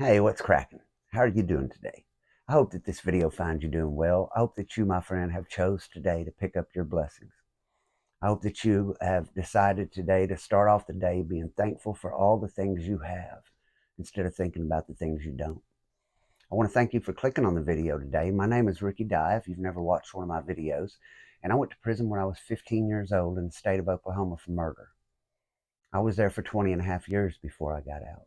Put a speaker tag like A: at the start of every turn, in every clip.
A: Hey, what's cracking? How are you doing today? I hope that this video finds you doing well. I hope that you, my friend, have chose today to pick up your blessings. I hope that you have decided today to start off the day being thankful for all the things you have instead of thinking about the things you don't. I want to thank you for clicking on the video today. My name is Ricky Dye, if you've never watched one of my videos, and I went to prison when I was 15 years old in the state of Oklahoma for murder. I was there for 20 and a half years before I got out.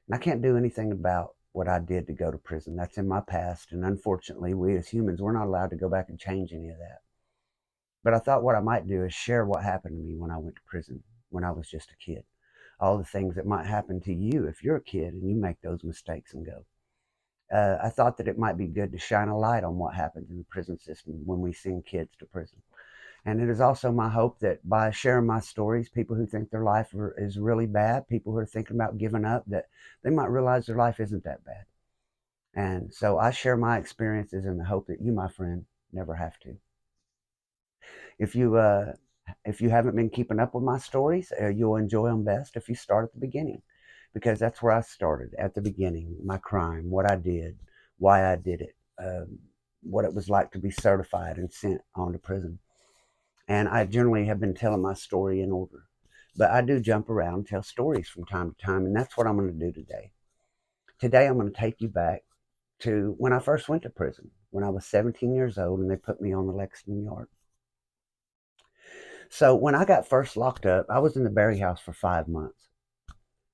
A: And I can't do anything about what I did to go to prison. That's in my past. And unfortunately, we as humans, we're not allowed to go back and change any of that. But I thought what I might do is share what happened to me when I went to prison, when I was just a kid. All the things that might happen to you if you're a kid and you make those mistakes and go. I thought that it might be good to shine a light on what happens in the prison system when we send kids to prison. And it is also my hope that by sharing my stories, people who think their life is really bad, people who are thinking about giving up, that they might realize their life isn't that bad. And so I share my experiences in the hope that you, my friend, never have to. If you if you haven't been keeping up with my stories, you'll enjoy them best if you start at the beginning, because that's where I started, at the beginning. My crime, what I did, why I did it, what it was like to be certified and sent on to prison. And I generally have been telling my story in order. But I do jump around and tell stories from time to time, and that's what I'm going to do today. Today, I'm going to take you back to when I first went to prison, when I was 17 years old, and they put me on the Lexton yard. So when I got first locked up, I was in the Berry House for 5 months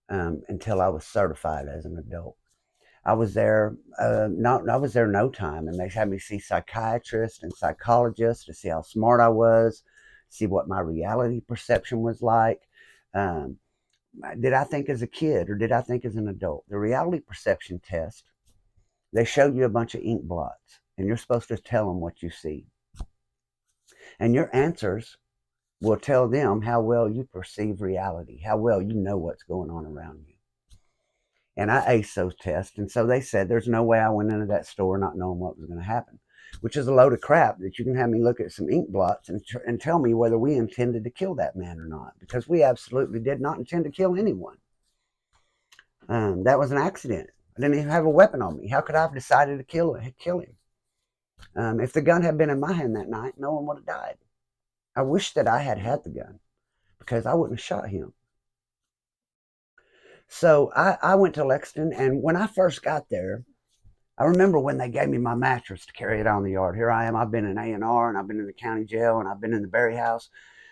A: until I was certified as an adult. I was there, I was there no time, and they had me see psychiatrists and psychologists to see how smart I was, see what my reality perception was like. Um, did I think as a kid or did I think as an adult? The reality perception test, they show you a bunch of ink blots, and you're supposed to tell them what you see. And your answers will tell them how well you perceive reality, how well you know what's going on around you. And I aced those tests. And so they said there's no way I went into that store not knowing what was going to happen, which is a load of crap that you can have me look at some ink blots and tell me whether we intended to kill that man or not, because we absolutely did not intend to kill anyone. That was an accident. I didn't even have a weapon on me. How could I have decided to kill him? If the gun had been in my hand that night, no one would have died. I wish that I had had the gun, because I wouldn't have shot him. So I went to Lexton, and when I first got there, I remember when they gave me my mattress to carry it on the yard. Here I am. I've been in A&R, and I've been in the county jail, and I've been in the Berry House.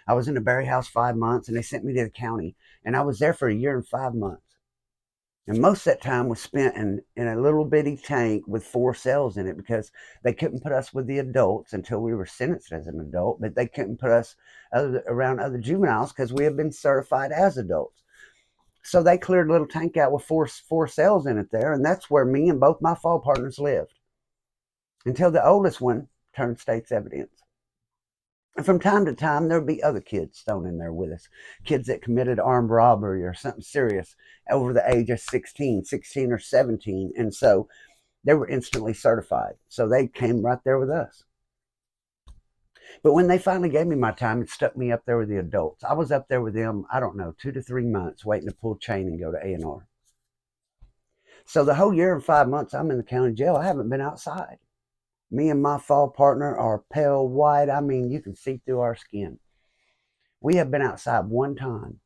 A: I was in the Berry House 5 months, and they sent me to the county, and I was there for a year and 5 months. And most of that time was spent in a little bitty tank with 4 cells in it, because they couldn't put us with the adults until we were sentenced as an adult, but they couldn't put us around other juveniles because we had been certified as adults. So they cleared a little tank out with four cells in it there, and that's where me and both my fall partners lived until the oldest one turned state's evidence. And from time to time, there'd be other kids thrown in there with us, kids that committed armed robbery or something serious over the age of 16 or 17. And so they were instantly certified. So they came right there with us. But when they finally gave me my time, it stuck me up there with the adults. I was up there with them, I don't know, 2 to 3 months waiting to pull chain and go to A&R. So the whole year and 5 months I'm in the county jail, I haven't been outside. Me and my fall partner are pale white. I mean, you can see through our skin. We have been outside one time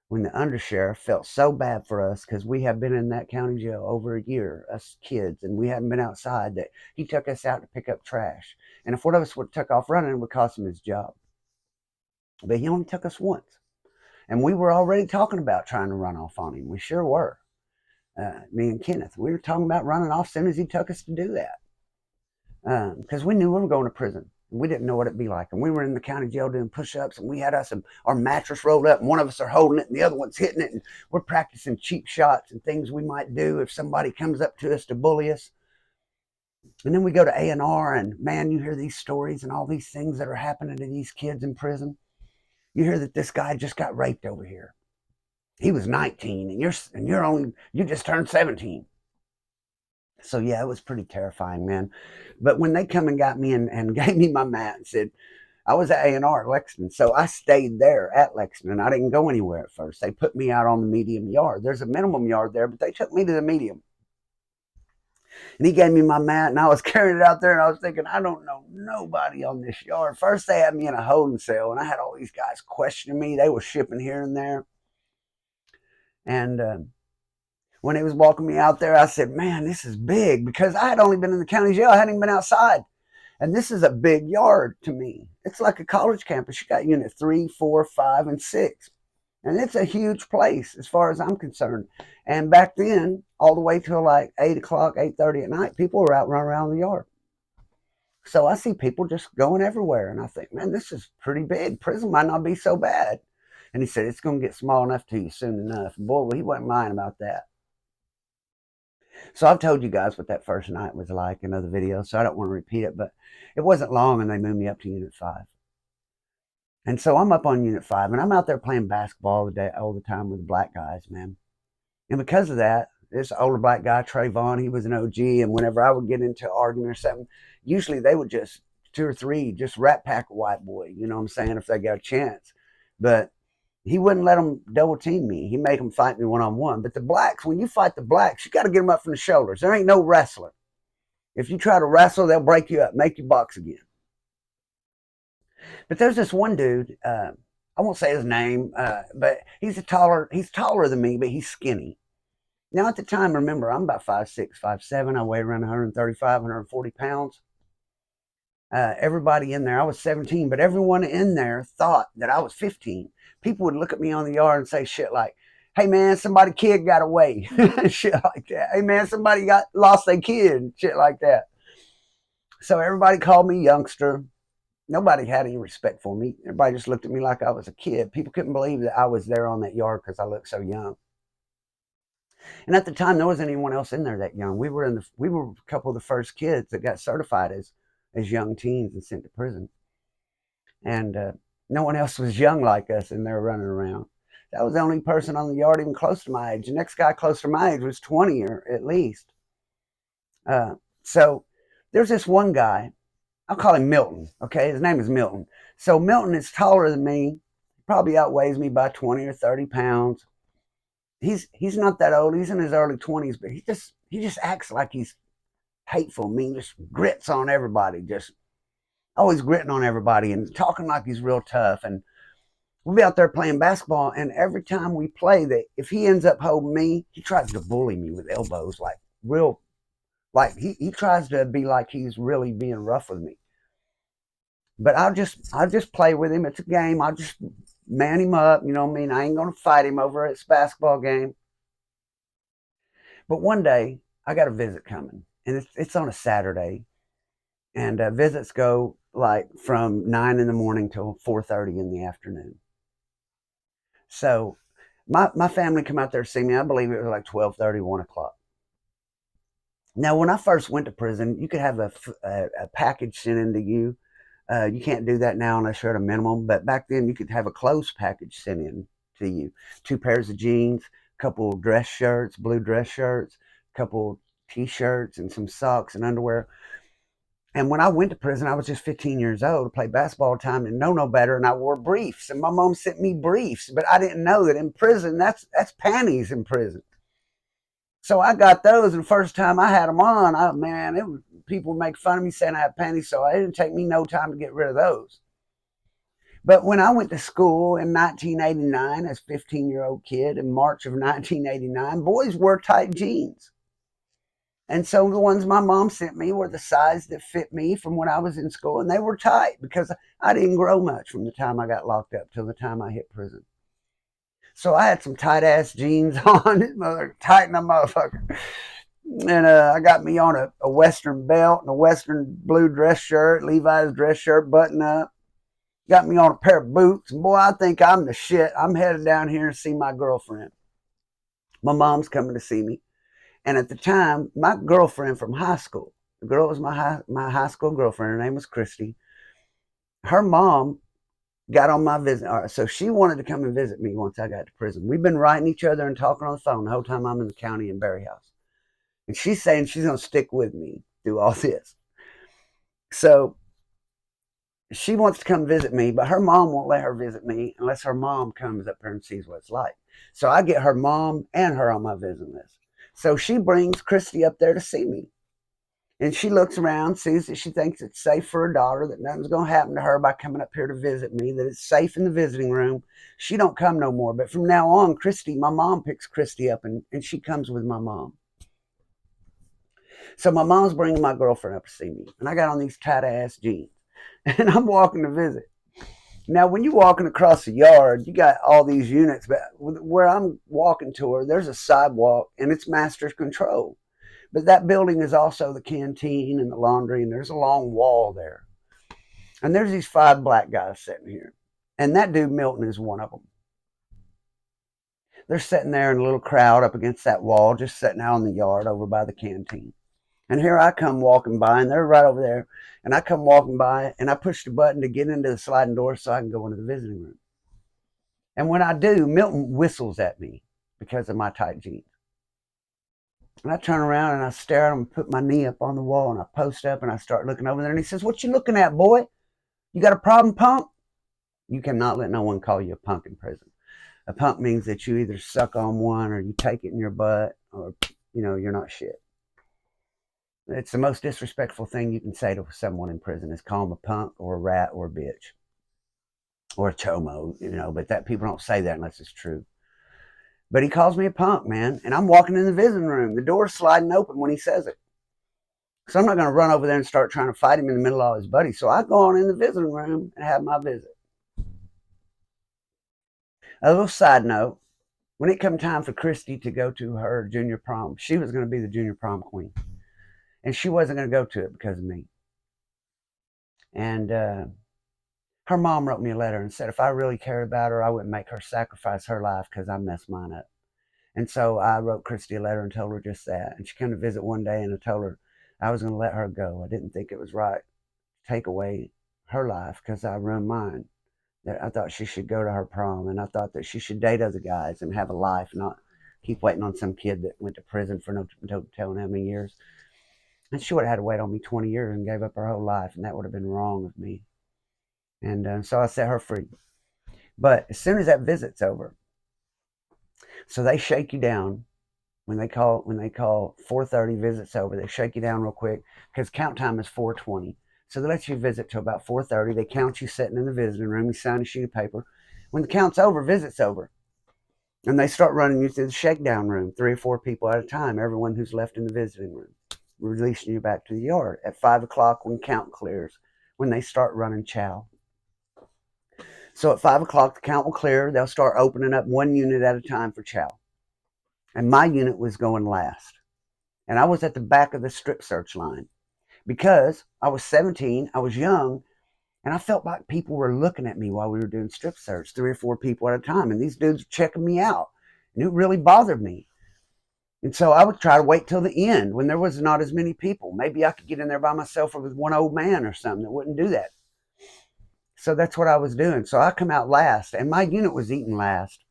A: when the undersheriff felt so bad for us because we have been in that county jail over a year, us kids, and we hadn't been outside, that he took us out to pick up trash. And if one of us would have took off running, it would cost him his job. But he only took us once. And we were already talking about trying to run off on him. We sure were. Me and Kenneth, we were talking about running off as soon as he took us to do that. Because we knew we were going to prison. We didn't know what it'd be like. And we were in the county jail doing push-ups, and we had our mattress rolled up, and one of us are holding it, and the other one's hitting it, and we're practicing cheap shots and things we might do if somebody comes up to us to bully us. And then we go to A&R, and man, you hear these stories and all these things that are happening to these kids in prison. You hear that this guy just got raped over here. He was 19, and you just turned 17. So yeah, it was pretty terrifying, man. But when they come and got me and gave me my mat and said, I was at A&R at Lexton, so I stayed there at Lexton, and I didn't go anywhere at first. They put me out on the medium yard. There's a minimum yard there, but they took me to the medium. And he gave me my mat, and I was carrying it out there, and I was thinking, I don't know nobody on this yard. First, they had me in a holding cell, and I had all these guys questioning me. They were shipping here and there. And when he was walking me out there, I said, man, this is big, because I had only been in the county jail. I hadn't even been outside. And this is a big yard to me. It's like a college campus. You got unit 3, 4, 5, and 6. And it's a huge place as far as I'm concerned. And back then, all the way till like 8 o'clock, 8:30 at night, people were out running around the yard. So I see people just going everywhere. And I think, man, this is pretty big. Prison might not be so bad. And he said, it's going to get small enough to you soon enough. Boy, well, he wasn't lying about that. So I've told you guys what that first night was like in other videos, so I don't want to repeat it. But it wasn't long, and they moved me up to Unit 5. And so I'm up on Unit 5, and I'm out there playing basketball all the time with the black guys, man. And because of that, this older black guy, Trayvon, he was an OG, and whenever I would get into an argument or something, usually they would just, 2 or 3, just rat pack a white boy, you know what I'm saying, if they got a chance. But he wouldn't let them double team me. He made them fight me one-on-one. But the blacks, when you fight the blacks, you got to get them up from the shoulders. There ain't no wrestling. If you try to wrestle, they'll break you up, make you box again. But there's this one dude, I won't say his name, but he's taller than me, but he's skinny. Now, at the time, remember, I'm about 5'6", 5'7". I weigh around 135, 140 pounds. Everybody in there, I was 17, but everyone in there thought that I was 15. People would look at me on the yard and say shit like, hey, man, somebody kid got away. Shit like that. Hey, man, somebody lost their kid. Shit like that. So everybody called me youngster. Nobody had any respect for me. Everybody just looked at me like I was a kid. People couldn't believe that I was there on that yard because I looked so young. And at the time, there wasn't anyone else in there that young. We were a couple of the first kids that got certified as young teens and sent to prison. And no one else was young like us, and they were running around. That was the only person on the yard even close to my age. The next guy close to my age was 20 or at least. So there's this one guy. I'll call him Milton, okay? His name is Milton. So Milton is taller than me, probably outweighs me by 20 or 30 pounds. He's not that old. He's in his early 20s, but he just acts like he's hateful, mean, just grits on everybody, just always gritting on everybody and talking like he's real tough. And we'll be out there playing basketball, and every time we play, if he ends up holding me, he tries to bully me with elbows, like real, like he tries to be like he's really being rough with me. But I'll just play with him. It's a game. I'll just man him up. You know what I mean? I ain't gonna fight him over this basketball game. But one day I got a visit coming, and it's on a Saturday, and visits go like from 9 in the morning till 4:30 in the afternoon. So my family come out there to see me. I believe it was like 12:30, 1 o'clock. Now, when I first went to prison, you could have a package sent into you. You can't do that now unless you're at a minimum. But back then, you could have a clothes package sent in to you. 2 pairs of jeans, a couple dress shirts, blue dress shirts, a couple T-shirts, and some socks and underwear. And when I went to prison, I was just 15 years old to play basketball all the time and know no better. And I wore briefs, and my mom sent me briefs. But I didn't know that in prison, that's panties in prison. So I got those, and the first time I had them on, people would make fun of me saying I had panties, so it didn't take me no time to get rid of those. But when I went to school in 1989 as a 15-year-old kid, in March of 1989, boys wore tight jeans. And so the ones my mom sent me were the size that fit me from when I was in school, and they were tight because I didn't grow much from the time I got locked up till the time I hit prison. So I had some tight-ass jeans on, tight in a motherfucker. And I got me on a Western belt and a Western blue dress shirt, Levi's dress shirt, button up. Got me on a pair of boots. And boy, I think I'm the shit. I'm headed down here to see my girlfriend. My mom's coming to see me. And at the time, my girlfriend from high school, the girl was my high school girlfriend. Her name was Christy. Her mom got on my visit. All right, so she wanted to come and visit me once I got to prison. We've been writing each other and talking on the phone the whole time I'm in the county in Berry House. And she's saying she's going to stick with me through all this. So she wants to come visit me, but her mom won't let her visit me unless her mom comes up here and sees what it's like. So I get her mom and her on my visiting list. So she brings Christy up there to see me. And she looks around, sees that she thinks it's safe for her daughter, that nothing's going to happen to her by coming up here to visit me, that it's safe in the visiting room. She don't come no more. But from now on, Christy, my mom picks Christy up, and she comes with my mom. So my mom's bringing my girlfriend up to see me. And I got on these tight-ass jeans. And I'm walking to visit. Now, when you're walking across the yard, you got all these units. But where I'm walking to her, there's a sidewalk, and it's master's control. But that building is also the canteen and the laundry, and there's a long wall there. And there's these 5 black guys sitting here. And that dude, Milton, is one of them. They're sitting there in a little crowd up against that wall, just sitting out in the yard over by the canteen. And here I come walking by, and they're right over there. And I come walking by, and I push the button to get into the sliding door so I can go into the visiting room. And when I do, Milton whistles at me because of my tight jeans. And I turn around and I stare at him and put my knee up on the wall and I post up and I start looking over there. And he says, "What you looking at, boy? You got a problem, punk?" You cannot let no one call you a punk in prison. A punk means that you either suck on one or you take it in your butt or, you're not shit. It's the most disrespectful thing you can say to someone in prison is call them a punk or a rat or a bitch or a chomo, but that people don't say that unless it's true. But he calls me a punk, man. And I'm walking in the visiting room. The door's sliding open when he says it. So I'm not going to run over there and start trying to fight him in the middle of all his buddies. So I go on in the visiting room and have my visit. A little side note. When it come time for Christy to go to her junior prom, she was going to be the junior prom queen. And she wasn't going to go to it because of me. And her mom wrote me a letter and said if I really cared about her, I wouldn't make her sacrifice her life because I messed mine up. And so I wrote Christy a letter and told her just that. And she came to visit one day and I told her I was going to let her go. I didn't think it was right to take away her life because I ruined mine. That I thought she should go to her prom and I thought that she should date other guys and have a life, not keep waiting on some kid that went to prison for no telling how many years. And she would have had to wait on me 20 years and gave up her whole life, and that would have been wrong of me. And so I set her free. But as soon as that visit's over, so they shake you down when they call 4:30 visits over. They shake you down real quick because count time is 4:20. So they let you visit till about 4:30. They count you sitting in the visiting room. You sign a sheet of paper. When the count's over, visit's over. And they start running you through the shakedown room, 3 or 4 people at a time, everyone who's left in the visiting room, releasing you back to the yard. At 5 o'clock, when count clears, when they start running chow. So at 5 o'clock, the count will clear. They'll start opening up 1 unit at a time for chow. And my unit was going last. And I was at the back of the strip search line because I was 17, I was young, and I felt like people were looking at me while we were doing strip search, 3 or 4 people at a time. And these dudes were checking me out. And it really bothered me. And so I would try to wait till the end when there was not as many people. Maybe I could get in there by myself or with one old man or something that wouldn't do that. So that's what I was doing. So I come out last, and my unit was eating last.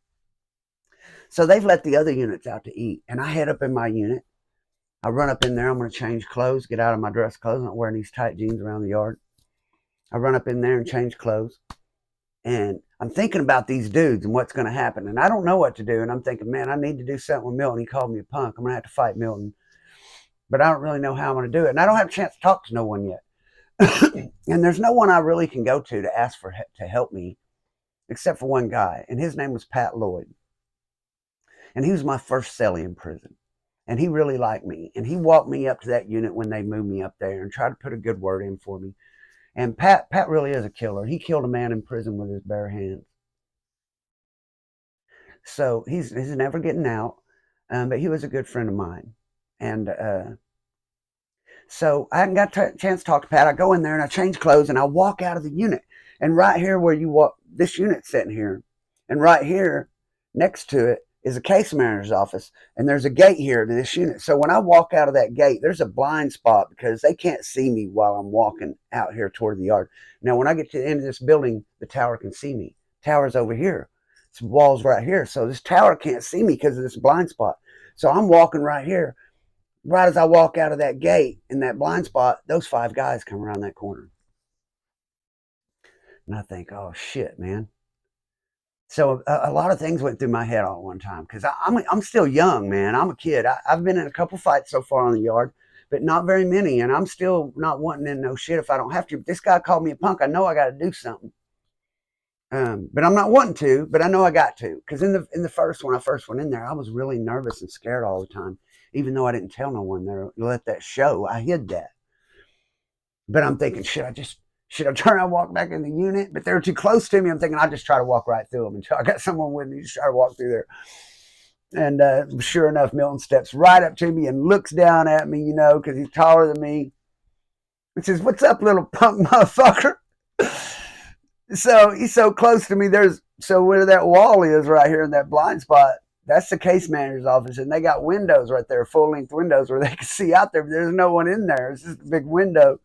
A: So they've let the other units out to eat. And I head up in my unit. I run up in there. I'm going to change clothes, get out of my dress clothes. I'm not wearing these tight jeans around the yard. I run up in there and change clothes. And I'm thinking about these dudes and what's going to happen. And I don't know what to do. And I'm thinking, man, I need to do something with Milton. He called me a punk. I'm going to have to fight Milton. But I don't really know how I'm going to do it. And I don't have a chance to talk to no one yet. And there's no one I really can go to ask for to help me except for one guy. And his name was Pat Lloyd. And he was my first cellie in prison. And he really liked me. And he walked me up to that unit when they moved me up there and tried to put a good word in for me. And Pat really is a killer. He killed a man in prison with his bare hands. So he's never getting out. But he was a good friend of mine. And so I hadn't got a chance to talk to Pat. I go in there and I change clothes and I walk out of the unit. And right here where you walk, this unit's sitting here. And right here next to it is a case manager's office. And there's a gate here to this unit. So when I walk out of that gate, there's a blind spot because they can't see me while I'm walking out here toward the yard. Now, when I get to the end of this building, the tower can see me. Tower's over here. It's walls right here. So this tower can't see me because of this blind spot. So I'm walking right here. Right as I walk out of that gate in that blind spot, those 5 guys come around that corner. And I think, oh shit, man. So a lot of things went through my head all at one time because I'm still young, man. I'm a kid. I've been in a couple fights so far on the yard, but not very many. And I'm still not wanting in no shit if I don't have to. But this guy called me a punk. I know I got to do something. But I'm not wanting to. But I know I got to because in the first when I first went in there, I was really nervous and scared all the time. Even though I didn't tell no one there, let that show. I hid that. But I'm thinking, should I turn around and walk back in the unit? But they're too close to me. I'm thinking I'll just try to walk right through them until I got someone with me. Just try to walk through there. And sure enough, Milton steps right up to me and looks down at me, because he's taller than me. He says, "What's up, little punk motherfucker?" So he's so close to me. So where that wall is right here in that blind spot, that's the case manager's office. And they got windows right there, full-length windows where they can see out there. But there's no one in there. It's just a big window.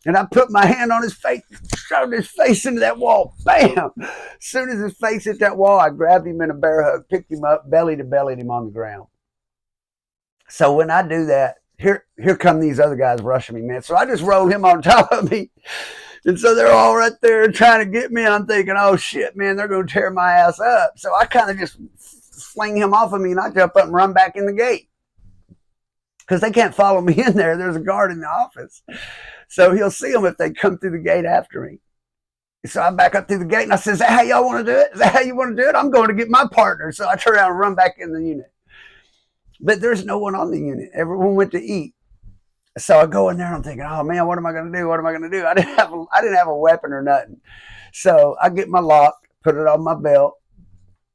A: And I put my hand on his face, shoved his face into that wall. Bam! As soon as his face hit that wall, I grabbed him in a bear hug, picked him up, belly to bellied him on the ground. So when I do that, here come these other guys rushing me, man. So I just rolled him on top of me. And so they're all right there trying to get me. And I'm thinking, oh, shit, man, they're going to tear my ass up. So I kind of just fling him off of me, and I jump up and run back in the gate. Because they can't follow me in there. There's a guard in the office. So he'll see them if they come through the gate after me. So I back up through the gate and I said, "Is that how y'all want to do it? Is that how you want to do it? I'm going to get my partner." So I turn around and run back in the unit. But there's no one on the unit. Everyone went to eat. So I go in there and I'm thinking, oh man, what am I going to do? What am I going to do? I didn't have a weapon or nothing. So I get my lock, put it on my belt,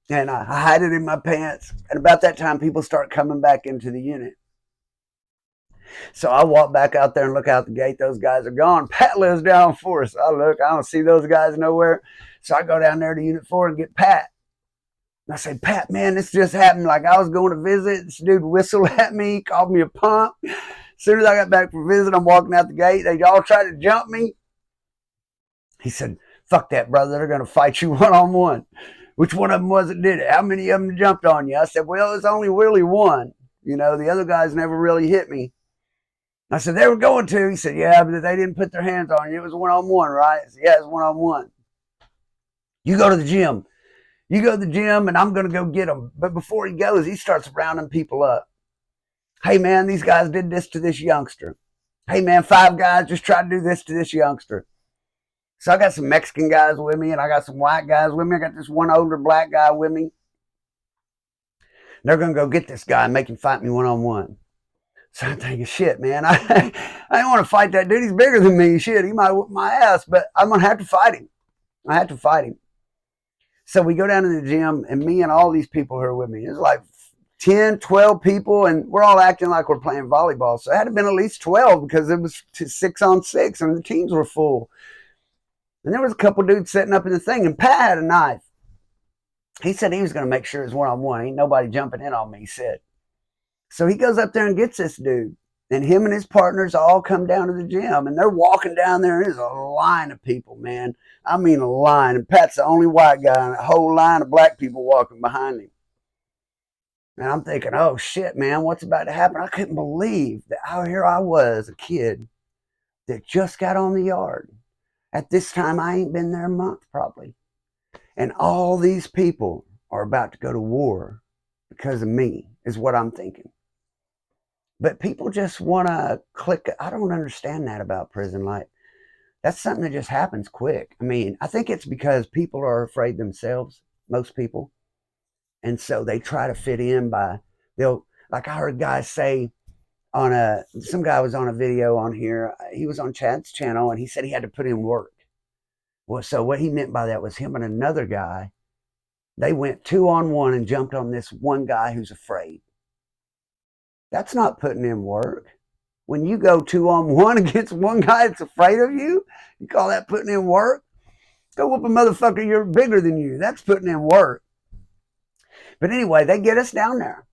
A: and I hide it in my pants. And about that time, people start coming back into the unit. So I walk back out there and look out the gate. Those guys are gone. Pat lives down 4. So I look. I don't see those guys nowhere. So I go down there to Unit 4 and get Pat. And I say, "Pat, man, this just happened. Like I was going to visit. This dude whistled at me, called me a punk. As soon as I got back from visit, I'm walking out the gate. They all tried to jump me." He said, "Fuck that, brother. They're going to fight you one-on-one. Which one of them was it did it? How many of them jumped on you?" I said, "Well, it's only really one. The other guys never really hit me." I said, "They were going to." He said, "Yeah, but they didn't put their hands on you. It was one-on-one, right?" I said, "Yeah, it was one-on-one. You go to the gym. You go to the gym, and I'm going to go get them." But before he goes, he starts rounding people up. "Hey, man, these guys did this to this youngster. Hey, man, 5 guys just tried to do this to this youngster." So I got some Mexican guys with me, and I got some white guys with me. I got this one older black guy with me. They're going to go get this guy and make him fight me one-on-one. So I'm thinking, shit, man, I don't want to fight that dude. He's bigger than me. Shit, he might whip my ass, but I'm going to have to fight him. I had to fight him. So we go down to the gym, and me and all these people who are with me, it's like 10, 12 people, and we're all acting like we're playing volleyball. So it had to have been at least 12 because it was 6-on-6, and the teams were full. And there was a couple dudes sitting up in the thing, and Pat had a knife. He said he was going to make sure it was one-on-one. Ain't nobody jumping in on me, he said. So he goes up there and gets this dude. And him and his partners all come down to the gym. And they're walking down there. And there's a line of people, man. I mean a line. And Pat's the only white guy. And a whole line of black people walking behind him. And I'm thinking, oh, shit, man. What's about to happen? I couldn't believe that here I was, a kid that just got on the yard. At this time, I ain't been there a month probably. And all these people are about to go to war because of me, is what I'm thinking. But people just want to click. I don't understand that about prison life. That's something that just happens quick. I mean, I think it's because people are afraid themselves, most people. And so they try to fit in like I heard guys say some guy was on a video on here. He was on Chad's channel and he said he had to put in work. Well, so what he meant by that was him and another guy, they went 2-on-1 and jumped on this one guy who's afraid. That's not putting in work. When you go 2-on-1 against one guy that's afraid of you, you call that putting in work? Go whoop a motherfucker you're bigger than you. That's putting in work. But anyway, they get us down there.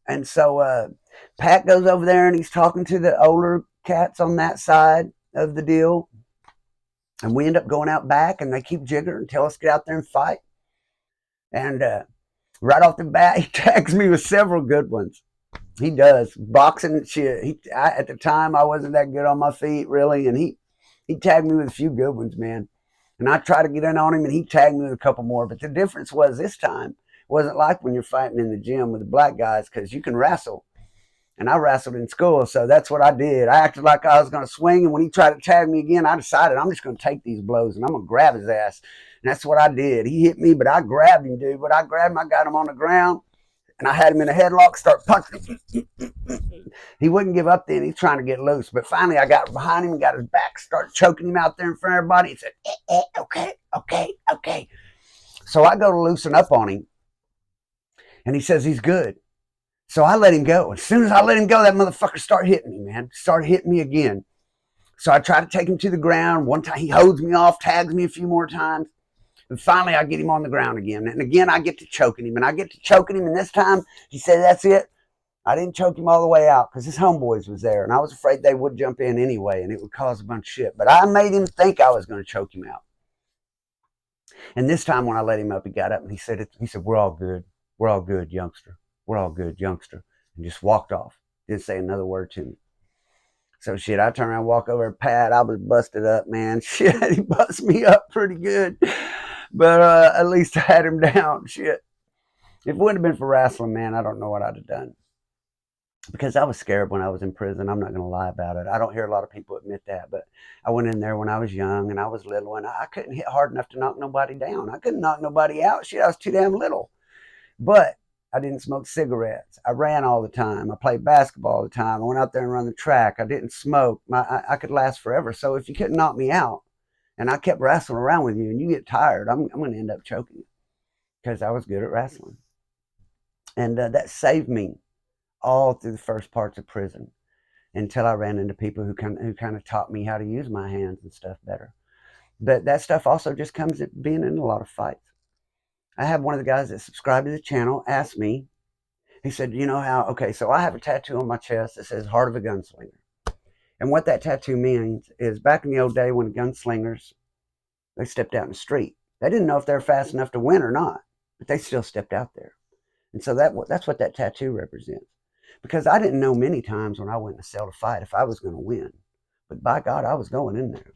A: And so Pat goes over there and he's talking to the older cats on that side of the deal. And we end up going out back and they keep jiggering and tell us to get out there and fight. And right off the bat, he tags me with several good ones. He does. Boxing shit. At the time, I wasn't that good on my feet, really. And he tagged me with a few good ones, man. And I tried to get in on him, and he tagged me with a couple more. But the difference was this time it wasn't like when you're fighting in the gym with the black guys, because you can wrestle. And I wrestled in school, so that's what I did. I acted like I was going to swing, and when he tried to tag me again, I decided I'm just going to take these blows, and I'm going to grab his ass. And that's what I did. He hit me, but I grabbed him, dude. But I grabbed him, I got him on the ground, and I had him in a headlock, start punching him. He wouldn't give up then. He's trying to get loose. But finally, I got behind him and got his back, started choking him out there in front of everybody. He said, okay, okay, okay. So I go to loosen up on him, and he says he's good. So I let him go. As soon as I let him go, that motherfucker started hitting me, man. Started hitting me again. So I try to take him to the ground. One time he holds me off, tags me a few more times. And finally I get him on the ground again. And again, I get to choking him. And I get to choking him. And this time he said, that's it. I didn't choke him all the way out because his homeboys was there. And I was afraid they would jump in anyway. And it would cause a bunch of shit. But I made him think I was going to choke him out. And this time when I let him up, he got up and he said, we're all good. We're all good, youngster. We're all good, youngster. And just walked off. Didn't say another word to me. So shit, I turned around, walk over to Pat. I was busted up, man. Shit, he busted me up pretty good. But at least I had him down. Shit. If it wouldn't have been for wrestling, man, I don't know what I'd have done. Because I was scared when I was in prison. I'm not going to lie about it. I don't hear a lot of people admit that. But I went in there when I was young and I was little. And I couldn't hit hard enough to knock nobody down. I couldn't knock nobody out. Shit, I was too damn little. But I didn't smoke cigarettes. I ran all the time. I played basketball all the time. I went out there and run the track. I didn't smoke. I could last forever. So if you couldn't knock me out and I kept wrestling around with you and you get tired, I'm going to end up choking you because I was good at wrestling. And that saved me all through the first parts of prison until I ran into people who kind of taught me how to use my hands and stuff better. But that stuff also just comes at being in a lot of fights. I had one of the guys that subscribed to the channel ask me, he said, you know how, okay, so I have a tattoo on my chest that says Heart of a Gunslinger. And what that tattoo means is back in the old day when the gunslingers, they stepped out in the street. They didn't know if they were fast enough to win or not, but they still stepped out there. And so that's what that tattoo represents. Because I didn't know many times when I went in a cell to fight if I was going to win. But by God, I was going in there.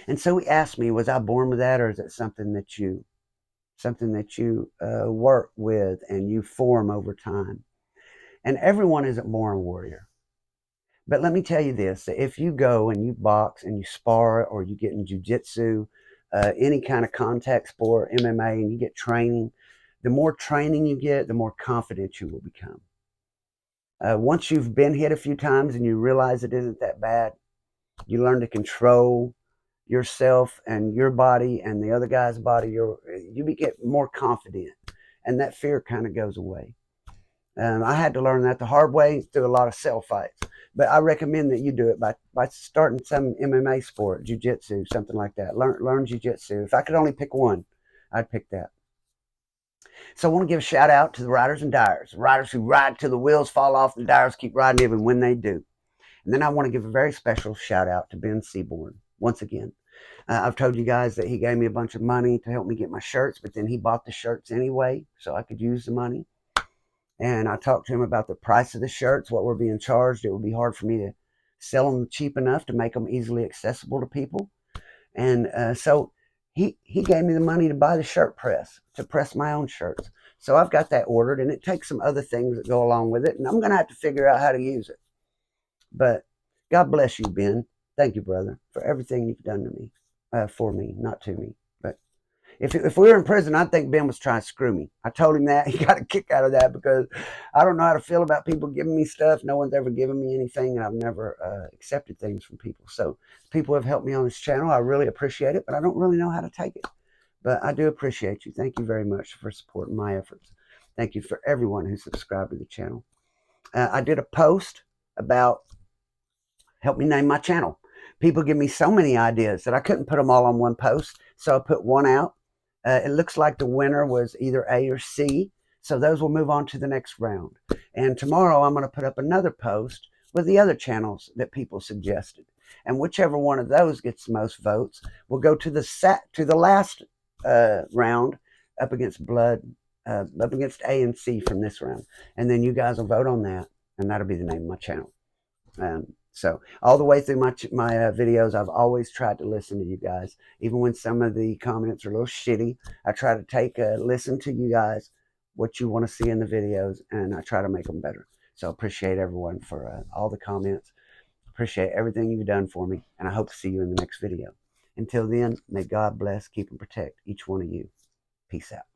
A: And so he asked me, was I born with that, or is it something that you work with and you form over time? And everyone isn't born a warrior. But let me tell you this, that if you go and you box and you spar or you get in jiu-jitsu, any kind of contact sport, MMA, and you get training, the more training you get, the more confident you will become. Once you've been hit a few times and you realize it isn't that bad, you learn to control yourself and your body and the other guy's body. You get more confident, and that fear kind of goes away. I had to learn that the hard way through a lot of cell fights, but I recommend that you do it by starting some MMA sport, jiu-jitsu, something like that. Learn jiu-jitsu. If I could only pick one, I'd pick that. So I want to give a shout out to the riders and dyers, riders who ride till the wheels fall off, and dyers keep riding even when they do. And then I want to give a very special shout out to Ben Seaborn once again. I've told you guys that he gave me a bunch of money to help me get my shirts, but then he bought the shirts anyway, so I could use the money. And I talked to him about the price of the shirts, what we're being charged. It would be hard for me to sell them cheap enough to make them easily accessible to people. And so he gave me the money to buy the shirt press, to press my own shirts. So I've got that ordered, and it takes some other things that go along with it, and I'm going to have to figure out how to use it. But God bless you, Ben. Thank you, brother, for everything you've done to me, for me, not to me. But if we were in prison, I think Ben was trying to screw me. I told him that. He got a kick out of that because I don't know how to feel about people giving me stuff. No one's ever given me anything, and I've never accepted things from people. So people have helped me on this channel. I really appreciate it, but I don't really know how to take it. But I do appreciate you. Thank you very much for supporting my efforts. Thank you for everyone who subscribed to the channel. I did a post about help me name my channel. People give me so many ideas that I couldn't put them all on one post, so I put one out. It looks like the winner was either A or C, so those will move on to the next round. And tomorrow I'm going to put up another post with the other channels that people suggested. And whichever one of those gets the most votes will go to the last round up against up against A and C from this round. And then you guys will vote on that, and that'll be the name of my channel. So all the way through my videos, I've always tried to listen to you guys, even when some of the comments are a little shitty. I try to take a listen to you guys, what you want to see in the videos, and I try to make them better. So appreciate everyone for all the comments. Appreciate everything you've done for me, and I hope to see you in the next video. Until then, may God bless, keep, and protect each one of you. Peace out.